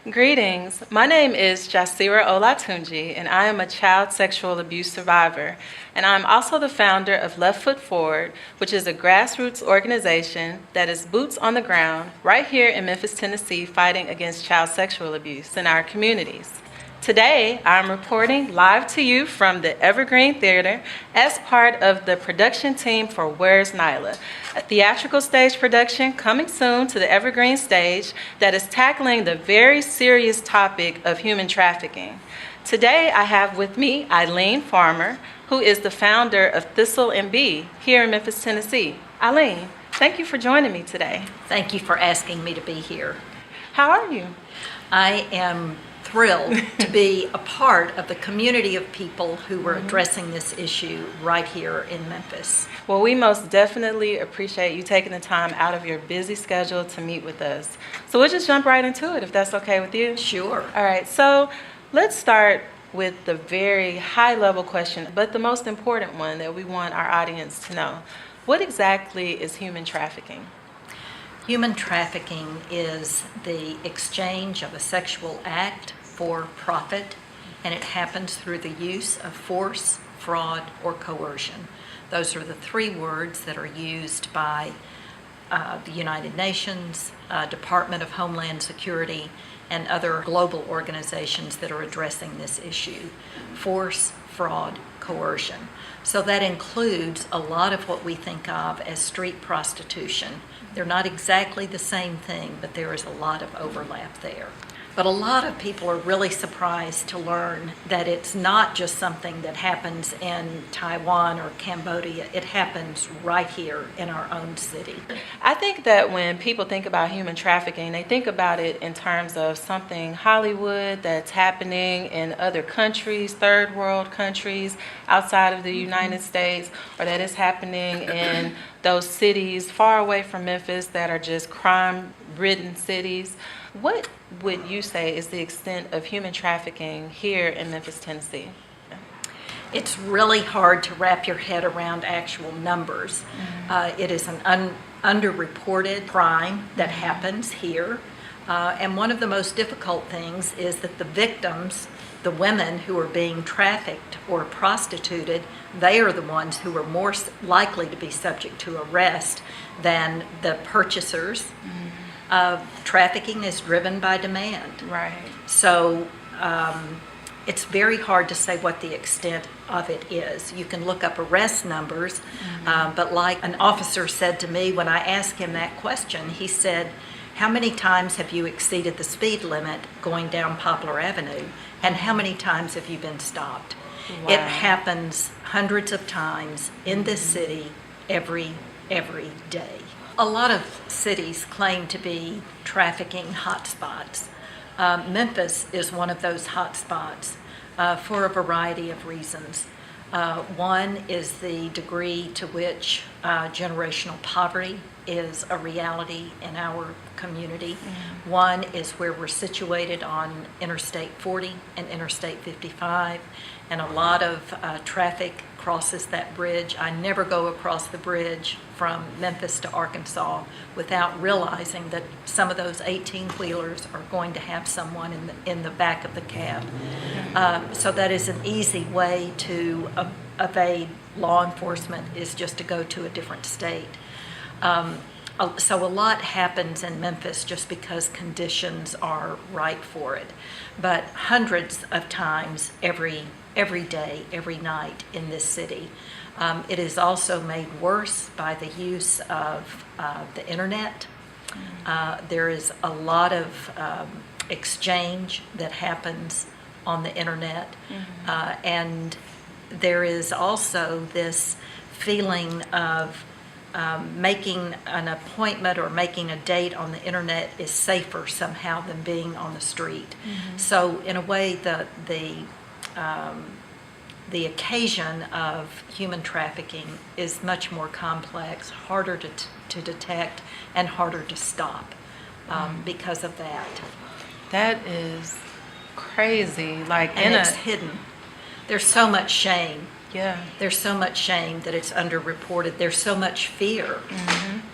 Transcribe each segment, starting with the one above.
Greetings. My name is Jasira Olatunji, and I am a child sexual abuse survivor. And I'm also the founder of Left Foot Forward, which is a grassroots organization that is boots on the ground right here in Memphis, Tennessee, fighting against child sexual abuse in our communities. Today, I'm reporting live to you from the Evergreen Theater as part of the production team for Where's Nyla, a theatrical stage production coming soon to the Evergreen stage that is tackling the very serious topic of human trafficking. Today, I have with me Eileen Farmer, who is the founder of Thistle and Bee here in Memphis, Tennessee. Eileen, thank you for joining me today. Thank you for asking me to be here. How are you? I am thrilled to be a part of the community of people who were addressing this issue right here in Memphis. Well, we most definitely appreciate you taking the time out of your busy schedule to meet with us. So we'll just jump right into it if that's okay with you. Sure. All right, so let's start with the very high level question, but the most important one that we want our audience to know. What exactly is human trafficking? Human trafficking is the exchange of a sexual act for profit, and it happens through the use of force, fraud, or coercion. Those are the three words that are used by the United Nations, Department of Homeland Security, and other global organizations that are addressing this issue. Force, fraud, coercion. So that includes a lot of what we think of as street prostitution. They're not exactly the same thing, but there is a lot of overlap there. But a lot of people are really surprised to learn that it's not just something that happens in Taiwan or Cambodia. It happens right here in our own city. I think that when people think about human trafficking, they think about it in terms of something Hollywood that's happening in other countries, third world countries outside of the United States, or that is happening in those cities far away from Memphis that are just crime-ridden cities. What would you say is the extent of human trafficking here in Memphis, Tennessee? It's really hard to wrap your head around actual numbers. It is an underreported crime that happens here. And one of the most difficult things is that the victims, the women who are being trafficked or prostituted, they are the ones who are more likely to be subject to arrest than the purchasers. Trafficking is driven by demand. Right. So it's very hard to say what the extent of it is. You can look up arrest numbers, but like an officer said to me when I asked him that question, he said, "How many times have you exceeded the speed limit going down Poplar Avenue, and how many times have you been stopped?" Wow. It happens hundreds of times in this city every day. A lot of cities claim to be trafficking hotspots. Memphis is one of those hotspots for a variety of reasons. One is the degree to which generational poverty is a reality in our community. One is where we're situated on Interstate 40 and Interstate 55, and a lot of traffic crosses that bridge. I never go across the bridge from Memphis to Arkansas without realizing that some of those 18-wheelers are going to have someone in the back of the cab. So that is an easy way to evade law enforcement, is just to go to a different state. So a lot happens in Memphis just because conditions are right for it. But hundreds of times every day, every night in this city. It is also made worse by the use of the internet. There is a lot of exchange that happens on the internet. And there is also this feeling of making an appointment or making a date on the internet is safer somehow than being on the street. So in a way, the occasion of human trafficking is much more complex, harder to detect, and harder to stop because of that. That is crazy. And it's hidden. There's so much shame Yeah. There's so much shame that it's underreported. There's so much fear.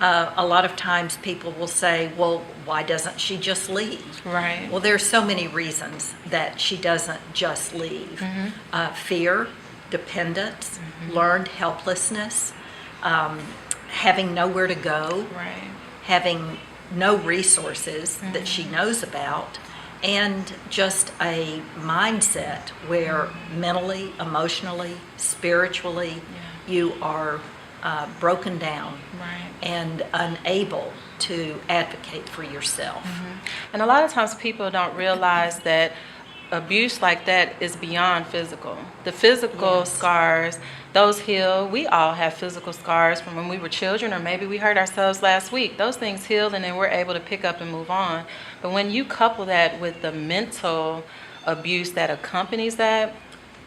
A lot of times people will say, well, why doesn't she just leave? Right. Well, there's so many reasons that she doesn't just leave. Fear, dependence, learned helplessness, having nowhere to go, Right. having no resources that she knows about, and just a mindset where mentally, emotionally, spiritually, you are broken down Right. and unable to advocate for yourself. And a lot of times people don't realize that abuse like that is beyond physical. The physical Yes. scars, those heal. We all have physical scars from when we were children, or maybe we hurt ourselves last week. Those things heal, and then we're able to pick up and move on. But when you couple that with the mental abuse that accompanies that,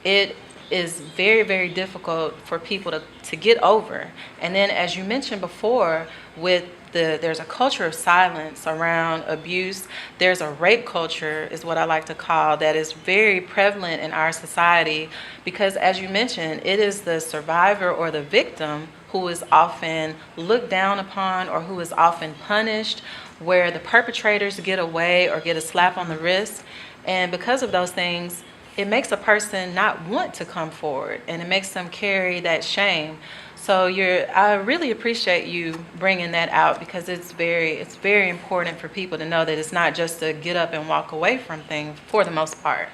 it is very, very difficult for people to get over. And then, as you mentioned before, with there's a culture of silence around abuse. There's a rape culture, is what I like to call, that is very prevalent in our society because, as you mentioned, it is the survivor or the victim who is often looked down upon or who is often punished, where the perpetrators get away or get a slap on the wrist. And because of those things, it makes a person not want to come forward, and it makes them carry that shame. So I really appreciate you bringing that out because it's very important for people to know that it's not just to get up and walk away from things for the most part.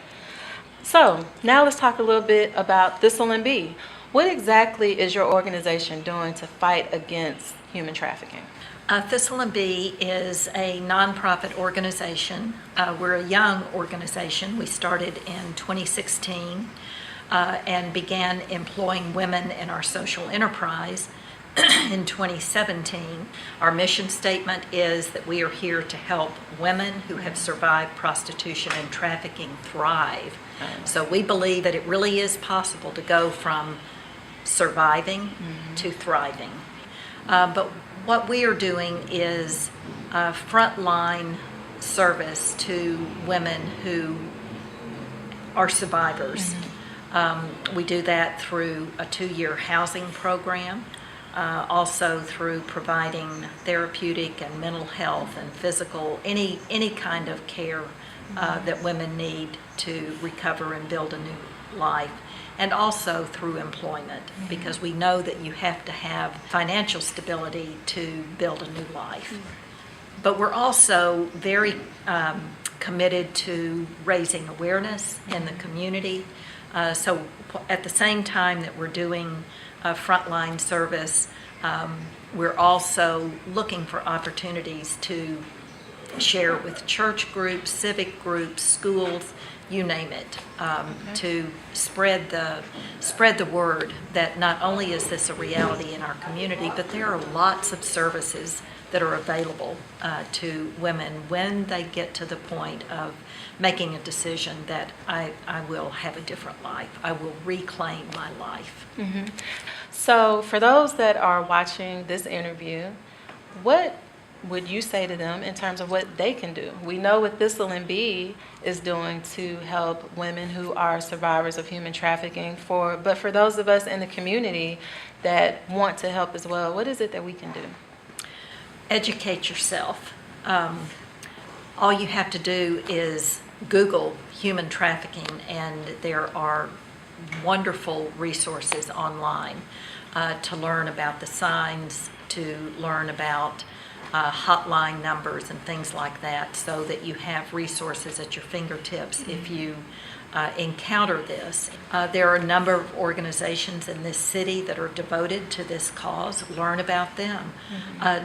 So now let's talk a little bit about Thistle and Bee. What exactly is your organization doing to fight against human trafficking? Thistle and Bee is a nonprofit organization. We're a young organization. We started in 2016 and began employing women in our social enterprise in 2017. Our mission statement is that we are here to help women who have survived prostitution and trafficking thrive. So we believe that it really is possible to go from surviving to thriving. But what we are doing is frontline service to women who are survivors. We do that through a 2-year housing program, also through providing therapeutic and mental health and physical, any kind of care that women need to recover and build a new life. And also through employment, because we know that you have to have financial stability to build a new life. But we're also very committed to raising awareness in the community. So at the same time that we're doing frontline service, we're also looking for opportunities to share with church groups, civic groups, schools, you name it, to spread the word that not only is this a reality in our community, but there are lots of services that are available to women when they get to the point of making a decision that I will have a different life. I will reclaim my life. So for those that are watching this interview, what would you say to them in terms of what they can do? We know what Thistle and Bee is doing to help women who are survivors of human trafficking, but for those of us in the community that want to help as well, what is it that we can do? Educate yourself. All you have to do is Google human trafficking, and there are wonderful resources online to learn about the signs, to learn about hotline numbers and things like that, so that you have resources at your fingertips if you encounter this. There are a number of organizations in this city that are devoted to this cause. Learn about them.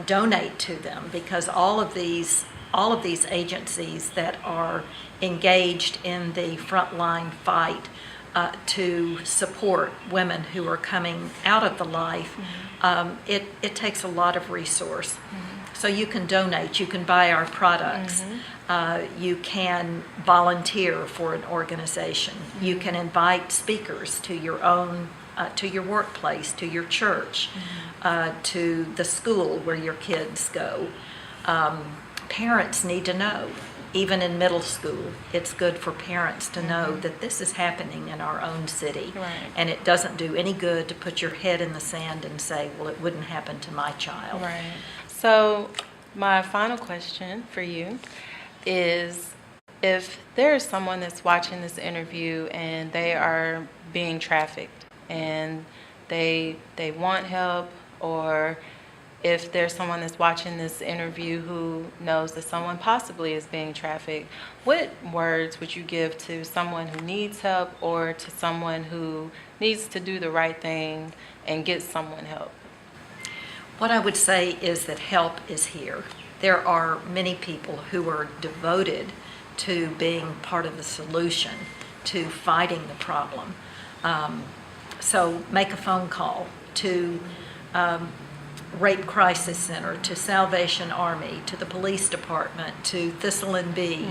Donate to them, because all of these agencies that are engaged in the frontline fight to support women who are coming out of the life, it takes a lot of resource. So you can donate, you can buy our products, you can volunteer for an organization, you can invite speakers to your own, to your workplace, to your church, to the school where your kids go. Parents need to know. even in middle school, it's good for parents to know that this is happening in our own city. Right. And it doesn't do any good to put your head in the sand and say, well, it wouldn't happen to my child. Right. So my final question for you is, if there is someone that's watching this interview and they are being trafficked and they want help, or if there's someone that's watching this interview who knows that someone possibly is being trafficked, what words would you give to someone who needs help or to someone who needs to do the right thing and get someone help? What I would say is that help is here. There are many people who are devoted to being part of the solution, to fighting the problem. So make a phone call to Rape Crisis Center, to Salvation Army, to the police department, to Thistle and Bee,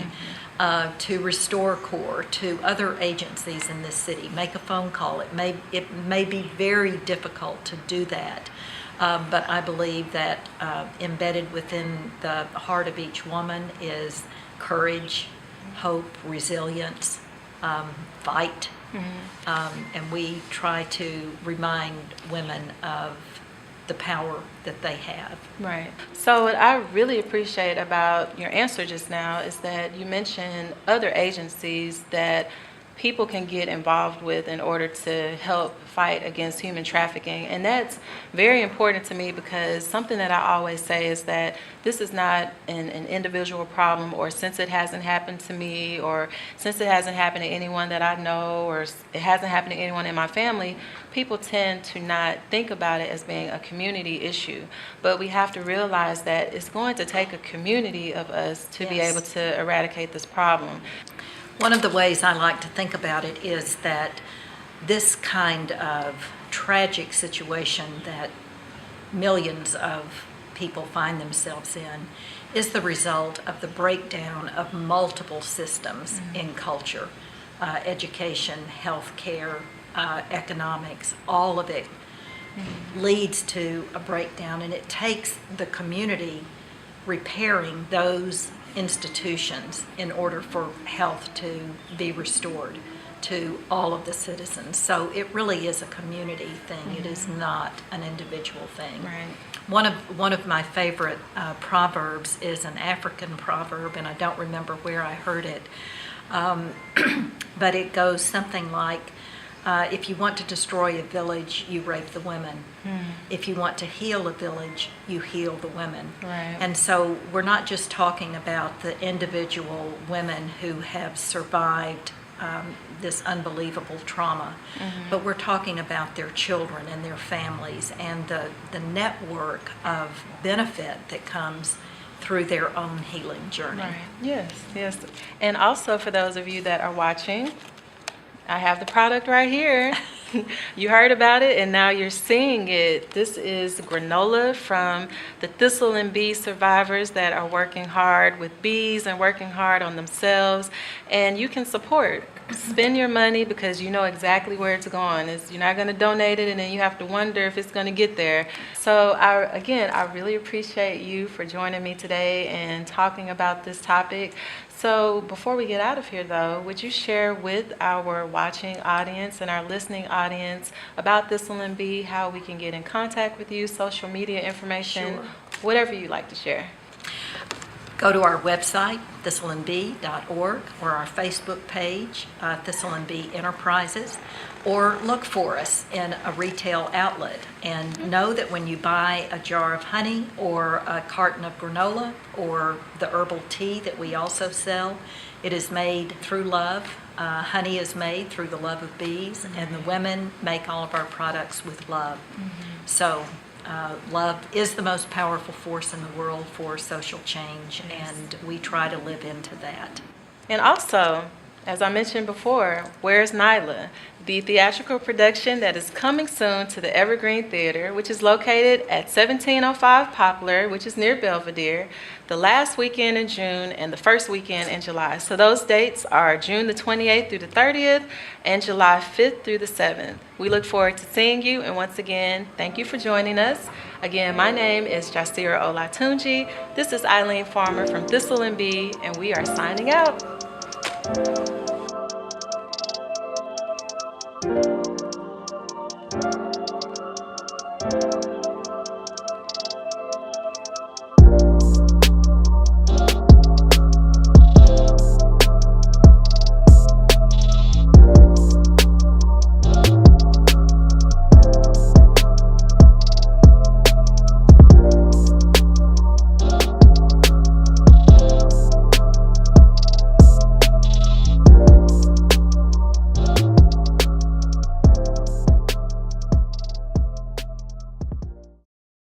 to Restore Corps, to other agencies in this city. Make a phone call. It may be very difficult to do that, but I believe that embedded within the heart of each woman is courage, hope, resilience, fight. And we try to remind women of the power that they have. Right. So what I really appreciate about your answer just now is that you mentioned other agencies that people can get involved with in order to help fight against human trafficking. And that's very important to me, because something that I always say is that this is not an individual problem, or since it hasn't happened to me, or since it hasn't happened to anyone that I know, or it hasn't happened to anyone in my family, people tend to not think about it as being a community issue. But we have to realize that it's going to take a community of us to be able to eradicate this problem. One of the ways I like to think about it is that this kind of tragic situation that millions of people find themselves in is the result of the breakdown of multiple systems in culture, education, healthcare, economics. All of it leads to a breakdown, and it takes the community repairing those institutions in order for health to be restored to all of the citizens. So it really is a community thing. It is not an individual thing. Right. One of my favorite proverbs is an African proverb, and I don't remember where I heard it, but it goes something like, if you want to destroy a village, you rape the women. If you want to heal a village, you heal the women. Right. And so we're not just talking about the individual women who have survived this unbelievable trauma, but we're talking about their children and their families and the network of benefit that comes through their own healing journey. Right. Yes, yes. And also, for those of you that are watching, I have the product right here. You heard about it and now you're seeing it. This is granola from the Thistle and Bee survivors that are working hard with bees and working hard on themselves. And you can support. Spend your money because you know exactly where it's going. You're not going to donate it and then you have to wonder if it's going to get there. So I really appreciate you for joining me today and talking about this topic. So before we get out of here, though, would you share with our watching audience and our listening audience about Thistle and Bee, how we can get in contact with you, social media information, whatever you'd like to share? Go to our website, thistleandbee.org, or our Facebook page, Thistle and Bee Enterprises, or look for us in a retail outlet. And know that when you buy a jar of honey or a carton of granola or the herbal tea that we also sell, it is made through love. Honey is made through the love of bees, and the women make all of our products with love. So love is the most powerful force in the world for social change, and we try to live into that. And also, as I mentioned before, Where's Nyla? The theatrical production that is coming soon to the Evergreen Theater, which is located at 1705 Poplar, which is near Belvedere, the last weekend in June and the first weekend in July. So those dates are June the 28th through the 30th and July 5th through the 7th. We look forward to seeing you, and once again, thank you for joining us. Again, my name is Jasira Olatunji. This is Eileen Farmer from Thistle and Bee, and we are signing out.